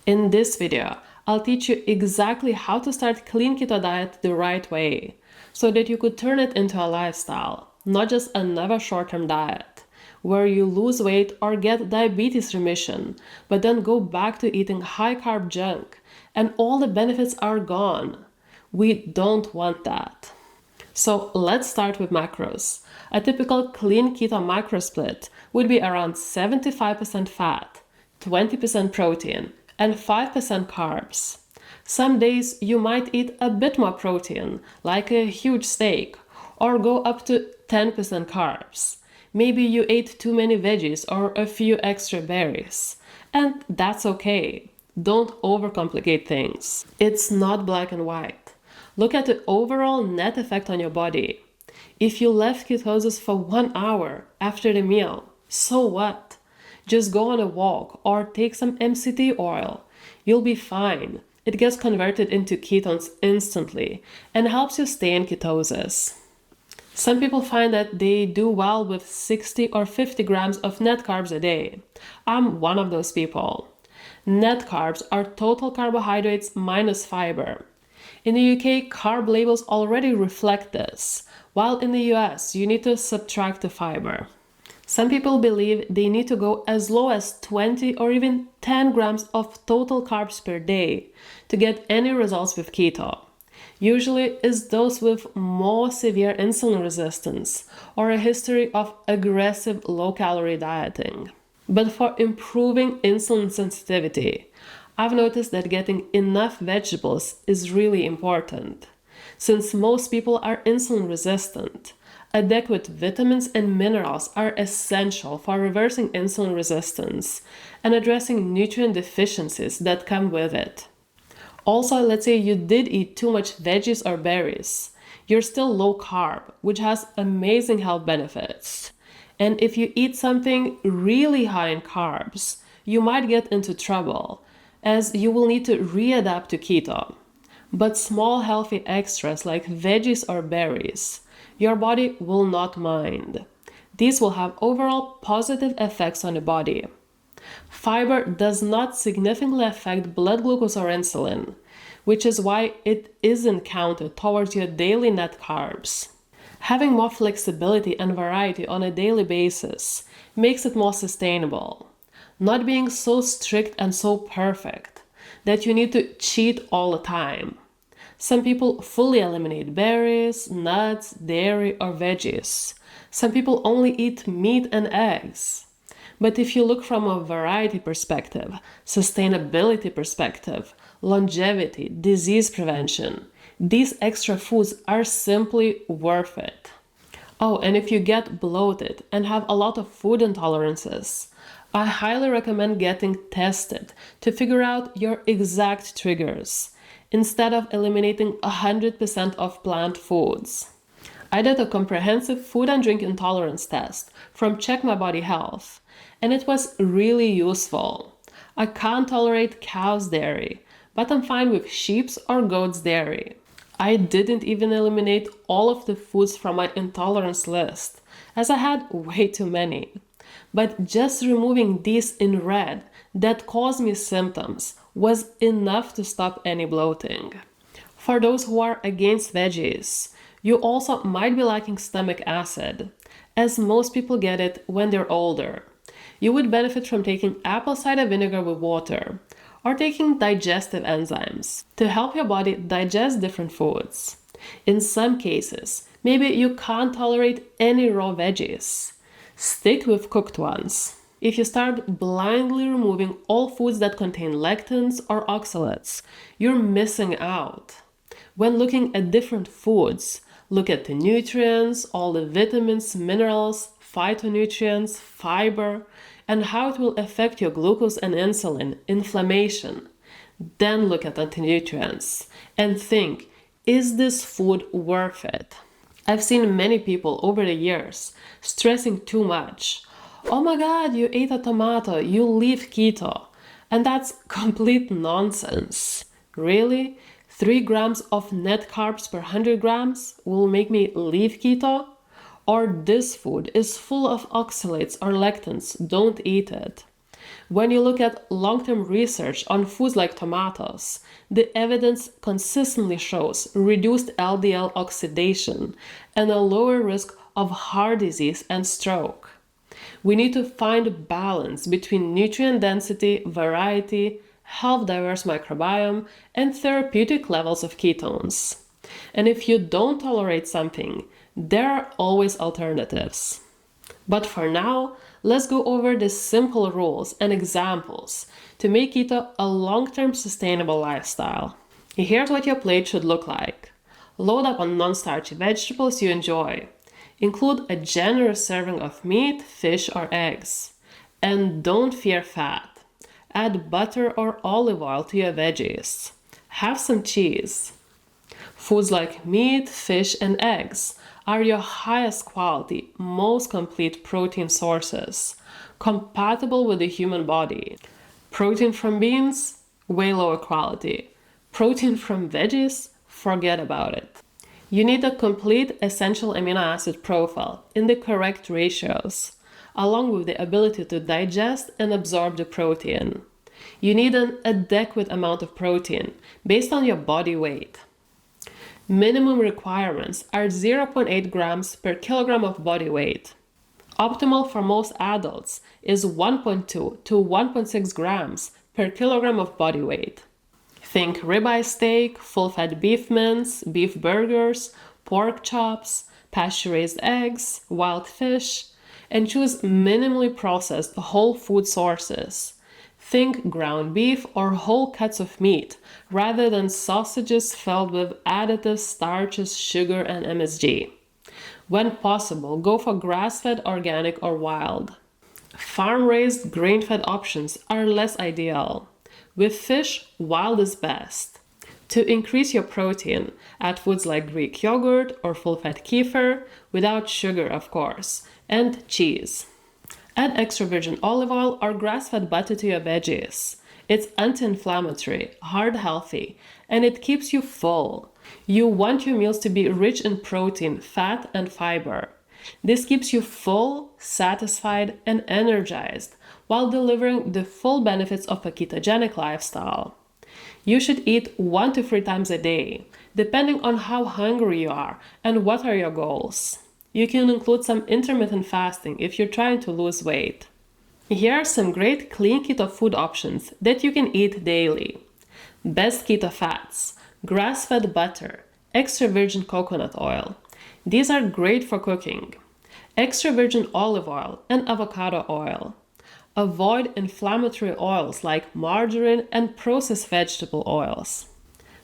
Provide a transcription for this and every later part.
In this video, I'll teach you exactly how to start clean keto diet the right way, so that you could turn it into a lifestyle, not just another short-term diet, where you lose weight or get diabetes remission, but then go back to eating high-carb junk, and all the benefits are gone. We don't want that. So let's start with macros. A typical clean keto macro split would be around 75% fat, 20% protein, and 5% carbs. Some days you might eat a bit more protein, like a huge steak, or go up to 10% carbs. Maybe you ate too many veggies or a few extra berries. And that's okay. Don't overcomplicate things. It's not black and white. Look at the overall net effect on your body. If you left ketosis for 1 hour after the meal, so what? Just go on a walk or take some MCT oil. You'll be fine. It gets converted into ketones instantly and helps you stay in ketosis. Some people find that they do well with 60 or 50 grams of net carbs a day. I'm one of those people. Net carbs are total carbohydrates minus fiber. In the UK, carb labels already reflect this, while in the US, you need to subtract the fiber. Some people believe they need to go as low as 20 or even 10 grams of total carbs per day to get any results with keto. Usually it's those with more severe insulin resistance or a history of aggressive low-calorie dieting. But for improving insulin sensitivity, I've noticed that getting enough vegetables is really important. Since most people are insulin resistant, adequate vitamins and minerals are essential for reversing insulin resistance and addressing nutrient deficiencies that come with it. Also, let's say you did eat too much veggies or berries. You're still low carb, which has amazing health benefits. And if you eat something really high in carbs, you might get into trouble, as you will need to readapt to keto. But small healthy extras like veggies or berries, your body will not mind. These will have overall positive effects on the body. Fiber does not significantly affect blood glucose or insulin, which is why it isn't counted towards your daily net carbs. Having more flexibility and variety on a daily basis makes it more sustainable, not being so strict and so perfect that you need to cheat all the time. Some people fully eliminate berries, nuts, dairy, or veggies. Some people only eat meat and eggs. But if you look from a variety perspective, sustainability perspective, longevity, disease prevention, these extra foods are simply worth it. Oh, and if you get bloated and have a lot of food intolerances, I highly recommend getting tested to figure out your exact triggers, instead of eliminating 100% of plant foods. I did a comprehensive food and drink intolerance test from Check My Body Health, and it was really useful. I can't tolerate cow's dairy, but I'm fine with sheep's or goat's dairy. I didn't even eliminate all of the foods from my intolerance list, as I had way too many. But just removing these in red that caused me symptoms was enough to stop any bloating. For those who are against veggies, you also might be lacking stomach acid, as most people get it when they're older. You would benefit from taking apple cider vinegar with water, or taking digestive enzymes to help your body digest different foods. In some cases, maybe you can't tolerate any raw veggies. Stick with cooked ones. If you start blindly removing all foods that contain lectins or oxalates, you're missing out. When looking at different foods, look at the nutrients, all the vitamins, minerals, phytonutrients, fiber, and how it will affect your glucose and insulin, inflammation. Then look at anti-nutrients and think, is this food worth it? I've seen many people over the years stressing too much. Oh my God, you ate a tomato, you leave keto. And that's complete nonsense. Really? 3 grams of net carbs per 100 grams will make me leave keto? Or this food is full of oxalates or lectins, don't eat it. When you look at long-term research on foods like tomatoes, the evidence consistently shows reduced LDL oxidation and a lower risk of heart disease and stroke. We need to find balance between nutrient density, variety, health diverse microbiome, and therapeutic levels of ketones. And if you don't tolerate something, there are always alternatives. But for now, let's go over the simple rules and examples to make keto a long-term sustainable lifestyle. Here's what your plate should look like. Load up on non-starchy vegetables you enjoy. Include a generous serving of meat, fish, or eggs. And don't fear fat. Add butter or olive oil to your veggies. Have some cheese. Foods like meat, fish, and eggs are your highest quality, most complete protein sources, compatible with the human body. Protein from beans, way lower quality. Protein from veggies, forget about it. You need a complete essential amino acid profile in the correct ratios, along with the ability to digest and absorb the protein. You need an adequate amount of protein based on your body weight. Minimum requirements are 0.8 grams per kilogram of body weight. Optimal for most adults is 1.2 to 1.6 grams per kilogram of body weight. Think ribeye steak, full-fat beef mince, beef burgers, pork chops, pasture-raised eggs, wild fish, and choose minimally processed whole food sources. Think ground beef or whole cuts of meat, rather than sausages filled with additives, starches, sugar, and MSG. When possible, go for grass-fed, organic, or wild. Farm-raised, grain-fed options are less ideal. With fish, wild is best. To increase your protein, add foods like Greek yogurt or full-fat kefir, without sugar, of course, and cheese. Add extra virgin olive oil or grass-fed butter to your veggies. It's anti-inflammatory, heart healthy, and it keeps you full. You want your meals to be rich in protein, fat, and fiber. This keeps you full, satisfied, and energized while delivering the full benefits of a ketogenic lifestyle. You should eat 1 to 3 times a day, depending on how hungry you are and what are your goals. You can include some intermittent fasting if you're trying to lose weight. Here are some great clean keto food options that you can eat daily. Best keto fats, grass-fed butter, extra virgin coconut oil. These are great for cooking. Extra virgin olive oil and avocado oil. Avoid inflammatory oils like margarine and processed vegetable oils.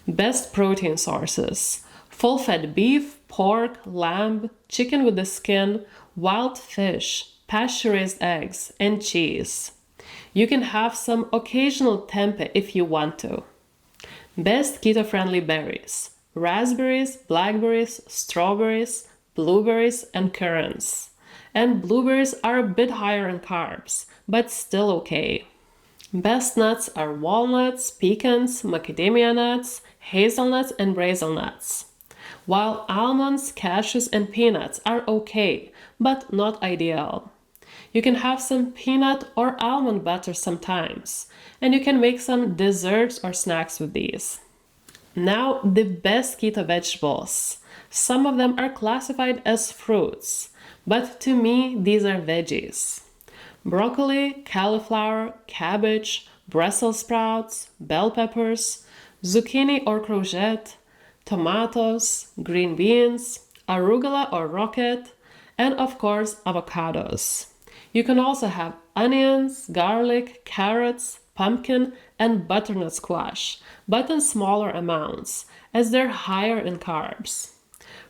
Best protein sources: full-fat beef, pork, lamb, chicken with the skin, wild fish, pasture-raised eggs, and cheese. You can have some occasional tempeh if you want to. Best keto-friendly berries: raspberries, blackberries, strawberries, blueberries, and currants. And blueberries are a bit higher in carbs, but still okay. Best nuts are walnuts, pecans, macadamia nuts, hazelnuts, and brazil nuts. While almonds, cashews, and peanuts are okay, but not ideal. You can have some peanut or almond butter sometimes, and you can make some desserts or snacks with these. Now, the best keto vegetables. Some of them are classified as fruits, but to me, these are veggies. Broccoli, cauliflower, cabbage, Brussels sprouts, bell peppers, zucchini or courgette, tomatoes, green beans, arugula or rocket, and of course, avocados. You can also have onions, garlic, carrots, pumpkin, and butternut squash, but in smaller amounts, as they're higher in carbs.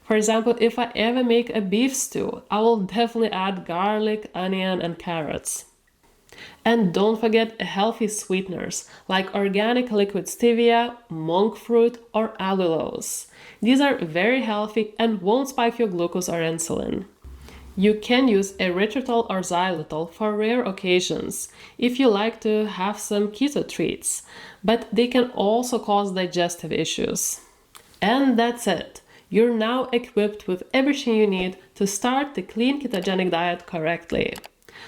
For example, if I ever make a beef stew, I will definitely add garlic, onion, and carrots. And don't forget healthy sweeteners like organic liquid stevia, monk fruit, or allulose. These are very healthy and won't spike your glucose or insulin. You can use erythritol or xylitol for rare occasions if you like to have some keto treats, but they can also cause digestive issues. And that's it. You're now equipped with everything you need to start the clean ketogenic diet correctly.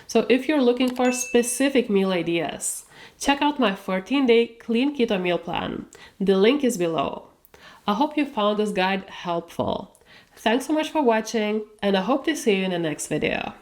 So if you're looking for specific meal ideas, check out my 14-day clean keto meal plan. The link is below. I hope you found this guide helpful. Thanks so much for watching, and I hope to see you in the next video.